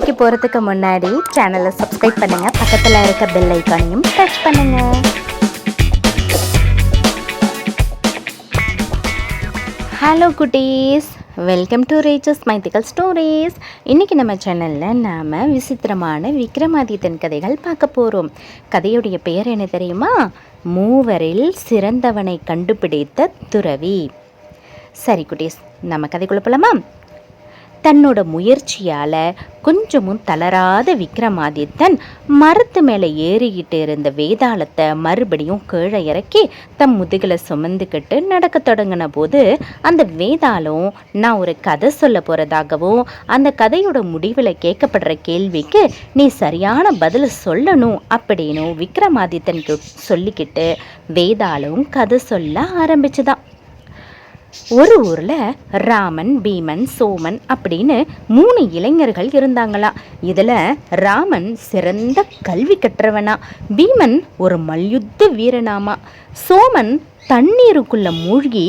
கதைக்கு போகிறதுக்கு முன்னாடி சேனலை சப்ஸ்கிரைப் பண்ணுங்கள், பக்கத்தில் இருக்க பெல் ஐக்கானையும் ப்ரெஸ் பண்ணுங்கள். ஹலோ குட்டீஸ், வெல்கம் டு ரேச்சஸ் மைத்திக்கல் ஸ்டோரிஸ். இன்றைக்கி நம்ம சேனலில் நாம் விசித்திரமான விக்ரமாதித்தன் கதைகள் பார்க்க போகிறோம். கதையுடைய பெயர் என்ன தெரியுமா? மூவரில் சிறந்தவனை கண்டுபிடித்த துறவி. சரி குட்டீஸ், நம்ம கதைக்குள்ள போலாமா? தன்னோட முயற்சியால் கொஞ்சமும் தளராத விக்ரமாதித்தன் மரத்து மேலே ஏறிக்கிட்டு இருந்த வேதாளத்தை மறுபடியும் கீழே இறக்கி தம் முதுகில் சுமந்துக்கிட்டு நடக்க தொடங்கின போது அந்த வேதாளம் நான் ஒரு கதை சொல்ல போகிறதாகவும் அந்த கதையோட முடிவில் கேட்கப்படுற கேள்விக்கு நீ சரியான பதில் சொல்லணும் அப்படின்னு விக்ரமாதித்தன் சொல்லிக்கிட்டு வேதாளம் கதை சொல்ல ஆரம்பிச்சுதான். ஒரு ஊரில் ராமன், பீமன், சோமன் அப்படின்னு 3 இளைஞர்கள் இருந்தாங்களாம். இதில் ராமன் சிறந்த கல்வி கற்றவனா, பீமன் ஒரு மல்யுத்த வீரனாமா, சோமன் தண்ணீருக்குள்ள மூழ்கி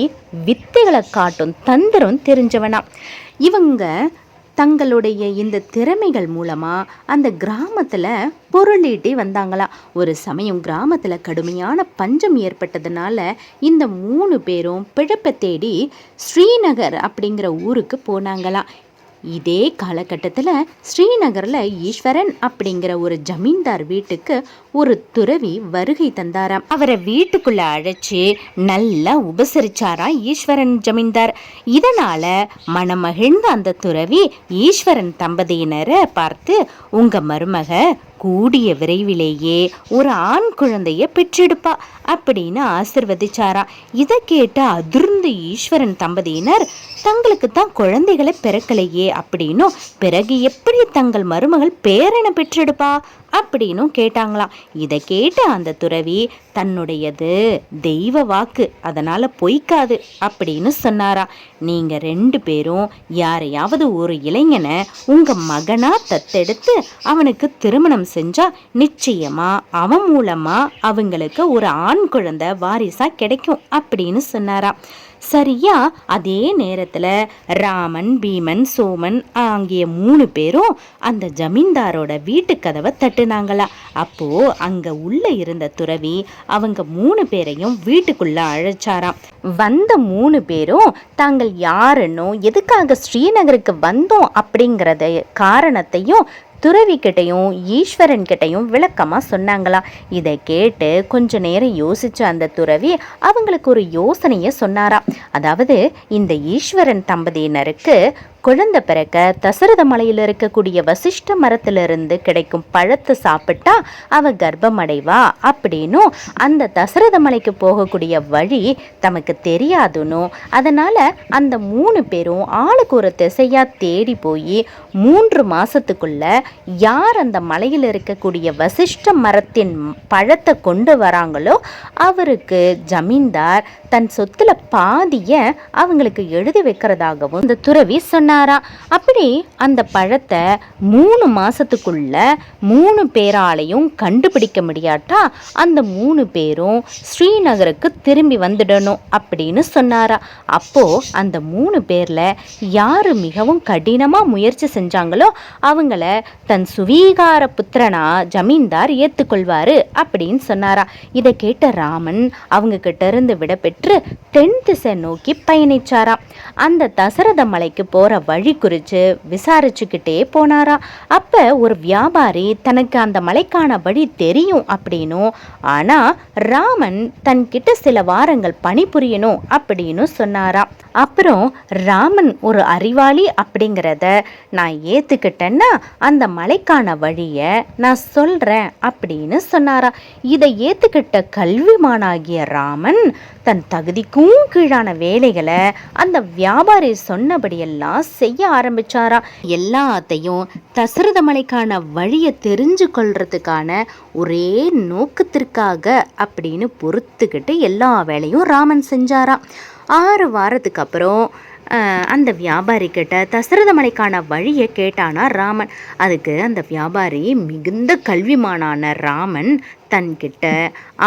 வித்தைகளை காட்டும் தந்திரம் தெரிஞ்சவனா. இவங்க தங்களுடைய இந்த திறமைகள் மூலமாக அந்த கிராமத்தில் பொருளீட்டி வந்தாங்களாம். ஒரு சமயம் கிராமத்தில் கடுமையான பஞ்சம் ஏற்பட்டதுனால இந்த 3 பேரும் பிழப்பை தேடி ஸ்ரீநகர் அப்படிங்கிற ஊருக்கு போனாங்களாம். இதே காலகட்டத்தில் ஸ்ரீநகரில் ஈஸ்வரன் அப்படிங்கிற ஒரு ஜமீன்தார் வீட்டுக்கு ஒரு துறவி வருகை தந்தாராம். அவரை வீட்டுக்குள்ள அழைச்சி நல்லா உபசரிச்சாரா ஈஸ்வரன் ஜமீன்தார். இதனால மனமகிழ்ந்த அந்த துறவி ஈஸ்வரன் தம்பதியினரை பார்த்து, உங்க மருமக கூடிய விரைவிலேயே ஒரு ஆண் குழந்தைய பெற்றெடுப்பா அப்படின்னு ஆசிர்வதிச்சாரா. இதை கேட்டு அதிர்ந்து ஈஸ்வரன் தம்பதியினர், தங்களுக்கு தான் குழந்தைகளை பிறக்கலையே அப்படின்னும், பிறகு எப்படி தங்கள் மருமகள் பேரனை பெற்றெடுப்பா அப்படின்னும் கேட்டாங்களாம். இதை கேட்டு அந்த துறவி, தன்னுடையது தெய்வ வாக்கு, அதனால பொய்க்காது அப்படின்னு சொன்னாரா. நீங்க 2 பேரும் யாரையாவது ஒரு இளைஞனை உங்க மகனா தத்தெடுத்து அவனுக்கு திருமணம் செஞ்சா நிச்சயமா அவன் மூலமா அவங்களுக்கு ஒரு ஆண் குழந்தை வாரிசா கிடைக்கும் அப்படின்னு சொன்னாரா. சரியா அதே நேரத்தில் ராமன், பீமன், சோமன் ஆகிய 3 பேரும் அந்த ஜமீன்தாரோட வீட்டு கதவை தட்டுனாங்களா. அப்போ அங்க உள்ள இருந்த துறவி அவங்க 3 பேரையும் வீட்டுக்குள்ள அழைச்சாராம். வந்த 3 பேரும் தாங்கள் யாருன்னு, எதுக்காக ஸ்ரீநகருக்கு வந்தோம் அப்படிங்கிறத காரணத்தையும் துறவிக்கிட்டையும் ஈஸ்வரன் கிட்டையும் விளக்கமா சொன்னாங்களாம். இதை கேட்டு கொஞ்ச நேரம் யோசிச்ச அந்த துறவி அவங்களுக்கு ஒரு யோசனையை சொன்னாராம். அதாவது இந்த ஈஸ்வரன் தம்பதியினருக்கு குழந்தை பிறக்க தசரத மலையில் இருக்கக்கூடிய வசிஷ்ட மரத்திலிருந்து கிடைக்கும் பழத்தை சாப்பிட்டா அவ கர்ப்பம் அடைவா அப்படின்னும், அந்த தசரத மலைக்கு போகக்கூடிய வழி தமக்கு தெரியாதுன்னு, அதனால அந்த 3 பேரும் ஆளுக்கு ஒரு திசையா தேடி போய் 3 மாசத்துக்குள்ள யார் அந்த மலையில் இருக்கக்கூடிய வசிஷ்ட மரத்தின் பழத்தை கொண்டு வராங்களோ அவருக்கு ஜமீன்தார் தன் சொத்துல பாதிய அவங்களுக்கு எழுதி வைக்கிறதாகவும் இந்த துறவி சொன்னாரா. அப்படி அந்த பழத்தை 3 மாசத்துக்குள்ள 3 பேராலையும் கண்டுபிடிக்க முடியாட்டா அந்த 3 பேரும் ஸ்ரீநகருக்கு திரும்பி வந்துடணும் அப்படின்னு சொன்னாரா. அப்போ அந்த 3 பேர்ல யாரு மிகவும் கடினமா முயற்சி செஞ்சாங்களோ அவங்கள தன் சுவீகார புத்திரனா ஜமீன்தார் ஏத்துக்கொள்வாரு அப்படின்னு சொன்னாரா. இதை கேட்ட ராமன் அவங்க கிட்ட இருந்து விட பெற்று தென் திசை நோக்கி பயணிச்சாராம். அந்த தசரத மலைக்கு போற வழி குறித்து விசாரிச்சுக்கிட்டே போனாரா. அப்ப ஒரு வியாபாரி தனக்கு அந்த மலைக்கான வழி தெரியும் அப்படின்னும், ஆனா ராமன் தன்கிட்ட சில வாரங்கள் பணிபுரியணும் அப்படின்னு சொன்னாரா. அப்புறம் ராமன் ஒரு அறிவாளி அப்படிங்கிறத நான் ஏத்துக்கிட்டேன்னா அந்த மலைக்கான வழியை நான் சொல்றேன் அப்படின்னு சொன்னாரா. இதை ஏத்துக்கிட்ட கல்விமானாகிய ராமன் தன் தகுதிக்கும் கீழான வேலைகளை அந்த வியாபாரி சொன்னபடியெல்லாம் செய்ய ஆரம்பிச்சாரா. எல்லாத்தையும் தசரத மலைக்கான வழியை தெரிஞ்சு கொள்றதுக்கான ஒரே நோக்கத்திற்காக அப்படின்னு பொறுத்துக்கிட்டு எல்லா வேலையும் ராமன் செஞ்சாராம். 6 வாரத்துக்கு அப்புறம் அந்த வியாபாரி கிட்ட தசரத மலைக்கான வழியை கேட்டானா ராமன். அதுக்கு அந்த வியாபாரி மிகுந்த கல்விமானான ராமன் தன்கிட்ட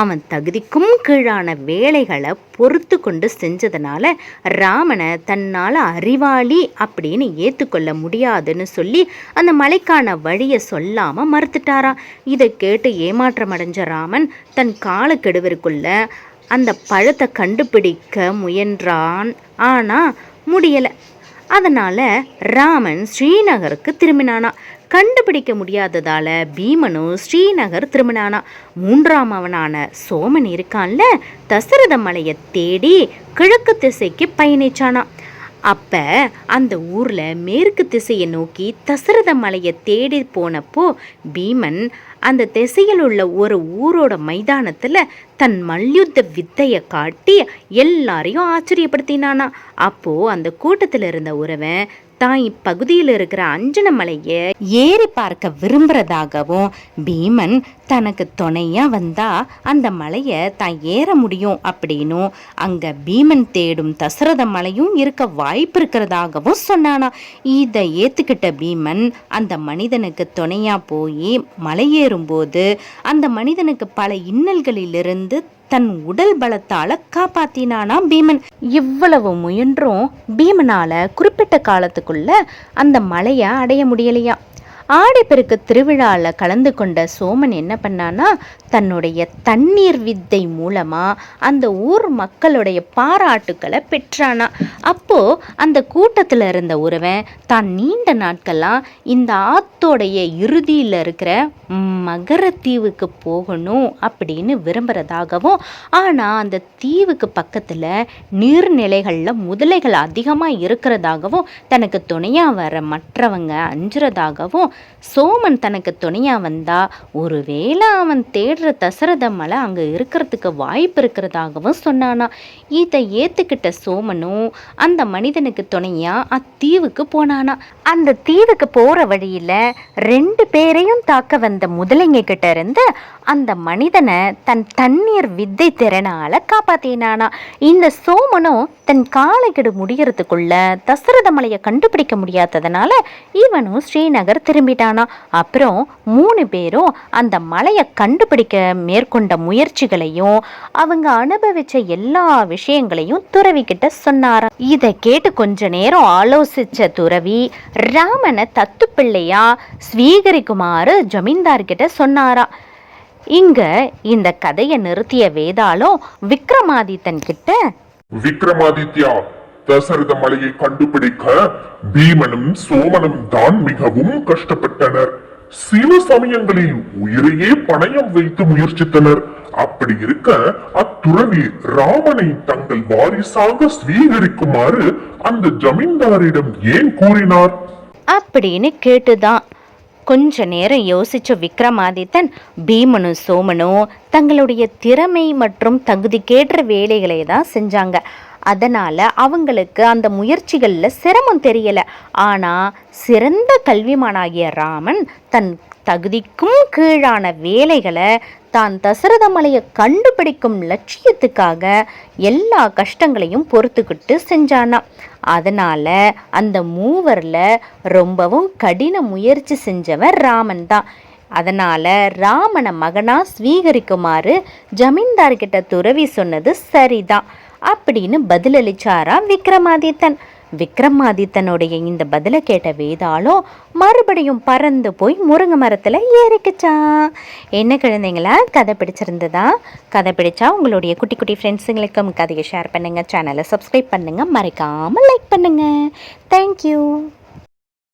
அவன் தகுதிக்கும் கீழான வேலைகளை பொறுத்து கொண்டு செஞ்சதுனால ராமனை தன்னால் அறிவாளி அப்படின்னு ஏற்றுக்கொள்ள முடியாதுன்னு சொல்லி அந்த மலைக்கான வழியை சொல்லாமல் மறுத்துட்டாராம். இதை கேட்டு ஏமாற்றம் அடைஞ்ச ராமன் தன் காலக்கெடுவிற்குள்ள அந்த பழத்தை கண்டுபிடிக்க முயன்றான். ஆனால் முடியலை. அதனால் ராமன் ஸ்ரீநகருக்கு திரும்பினானா. கண்டுபிடிக்க முடியாததால் பீமனும் ஸ்ரீநகர் திரும்பினானா. மூன்றாம் அவனான சோமன் இருக்கான்ல, தசரத மலையை தேடி கிழக்கு திசைக்கு பயணிச்சானா. அப்போ அந்த ஊரில் மேற்கு திசையை நோக்கி தசரத மலையை தேடி போனப்போ பீமன் அந்த திசையில் உள்ள ஒரு ஊரோட மைதானத்தில் தன் மல்யுத்த வித்தையை காட்டி எல்லாரையும் ஆச்சரியப்படுத்தினானா. அப்போது அந்த கூட்டத்தில் இருந்த ஒருவன் தான் இப்பகுதியில் இருக்கிற அஞ்சன மலையை ஏறி பார்க்க விரும்புகிறதாகவும் பீமன் தனக்கு துணையாக வந்தால் அந்த மலையை தான் ஏற முடியும் அப்படின்னும் அங்கே பீமன் தேடும் தசரத மலையும் இருக்க வாய்ப்பு இருக்கிறதாகவும் சொன்னானா. இதை ஏற்றுக்கிட்ட பீமன் அந்த மனிதனுக்கு துணையாக போய் மலையேறும்போது அந்த மனிதனுக்கு பல இன்னல்களிலிருந்து தன் உடல் பலத்தால காப்பாத்தினானா பீமன். இவ்வளவு முயன்றும் பீமனால குறிப்பிட்ட காலத்துக்குள்ள அந்த மலையை அடைய முடியலையா. ஆடிப்பெருக்கு திருவிழாவில் கலந்து கொண்ட சோமன் என்ன பண்ணானா, தன்னுடைய தண்ணீர் வித்தை மூலமாக அந்த ஊர் மக்களுடைய பாராட்டுக்களை பெற்றானா. அப்போது அந்த கூட்டத்தில் இருந்த ஒருவன் தான் நீண்ட நாட்களாக இந்த ஆத்தோடைய இறுதியில் இருக்கிற மகரத்தீவுக்கு போகணும் அப்படின்னு விரும்புகிறதாகவும், ஆனால் அந்த தீவுக்கு பக்கத்தில் நீர்நிலைகளில் முதலைகள் அதிகமாக இருக்கிறதாகவும் தனக்கு துணையாக வர மற்றவங்க அஞ்சுறதாகவும் சோமன் தனக்கு துணையாக வந்தா ஒருவேளை அவன் தேடுற தசரத மலை அங்கே இருக்கிறதுக்கு வாய்ப்பு இருக்கிறதாகவும் சொன்னானா. இதை ஏற்றுக்கிட்ட சோமனும் அந்த மனிதனுக்கு துணையாக அத்தீவுக்கு போனானா. அந்த தீவுக்கு போகிற வழியில் 2 பேரையும் தாக்க வந்த முதலைங்க கிட்ட இருந்து அந்த மனிதனை தன் தண்ணீர் வித்தை திறனால காப்பாத்தினானா. இந்த சோமனும் தன் காலக்கெடு முடிகிறதுக்குள்ள தசரத மலையை கண்டுபிடிக்க முடியாததுனால இவனும் ஸ்ரீநகர் திரும்பிட்டானா. அப்புறம் 3 பேரும் அந்த மலையை கண்டுபிடிக்க மேற்கொண்ட முயற்சிகளையும் அவங்க அனுபவிச்ச எல்லா விஷயங்களையும் துறவி கிட்ட சொன்னாராம். இதை கேட்டு கொஞ்ச நேரம் ஆலோசிச்ச துறவி ராமனை தத்து பிள்ளையா ஸ்வீகரிக்குமாறு ஜமீன்தார் கிட்ட சொன்னாராம். இங்க இந்த கதையை நிறுத்திய வேதாளம் விக்ரமாதித்தன் கிட்ட, விக்ரமாதித்யா, தசரத மலையை கண்டுபிடிக்க பீமனும் சோமனும் தான் மிகவும் கஷ்டப்பட்டனர். சில சமயங்களில் உயிரையே பணயம் வைத்து முயற்சித்தனர். அப்படி இருக்க அத்துறவி ராமனை தங்கள் வாரிசாக ஸ்வீகரிக்குமாறு அந்த ஜமீன்தாரிடம் ஏன் கூறினார் அப்படின்னு கேட்டுதான். கொஞ்ச நேரம் யோசிச்ச விக்ரமாதித்தன் பீமனும் சோமனும் தங்களுடைய திறமை மற்றும் தகுதிக்கேற்ற வேலைகளை தான் செஞ்சாங்க. அதனால் அவங்களுக்கு அந்த முயற்சிகளில் சிரமம் தெரியலை. ஆனால் சிறந்த கல்விமானாகிய ராமன் தன் தகுதிக்கும் கீழான வேலைகளை தான் தசரத மலையை கண்டுபிடிக்கும் லட்சியத்துக்காக எல்லா கஷ்டங்களையும் பொறுத்துக்கிட்டு செஞ்சானா. அதனால் அந்த மூவரில் ரொம்பவும் கடின முயற்சி செஞ்சவன் ராமன் தான். அதனால் ராமனை மகனாக ஸ்வீகரிக்குமாறு ஜமீன்தார்கிட்ட துறவி சொன்னது சரிதான் அப்படின்னு பதிலளிச்சாரா விக்ரமாதித்தன். விக்ரமாதித்தனுடைய இந்த பதிலை கேட்ட வேதாளம் மறுபடியும் பறந்து போய் முருங்கை மரத்தில் ஏறிக்குச்சான். என்ன குழந்தைங்களா, கதை பிடிச்சிருந்ததா? கதை பிடிச்சா உங்களுடைய குட்டி குட்டி ஃப்ரெண்ட்ஸுங்களுக்கும் கதையை ஷேர் பண்ணுங்கள், சேனலை சப்ஸ்கிரைப் பண்ணுங்கள், மறக்காமல் லைக் பண்ணுங்கள். தேங்க்யூ.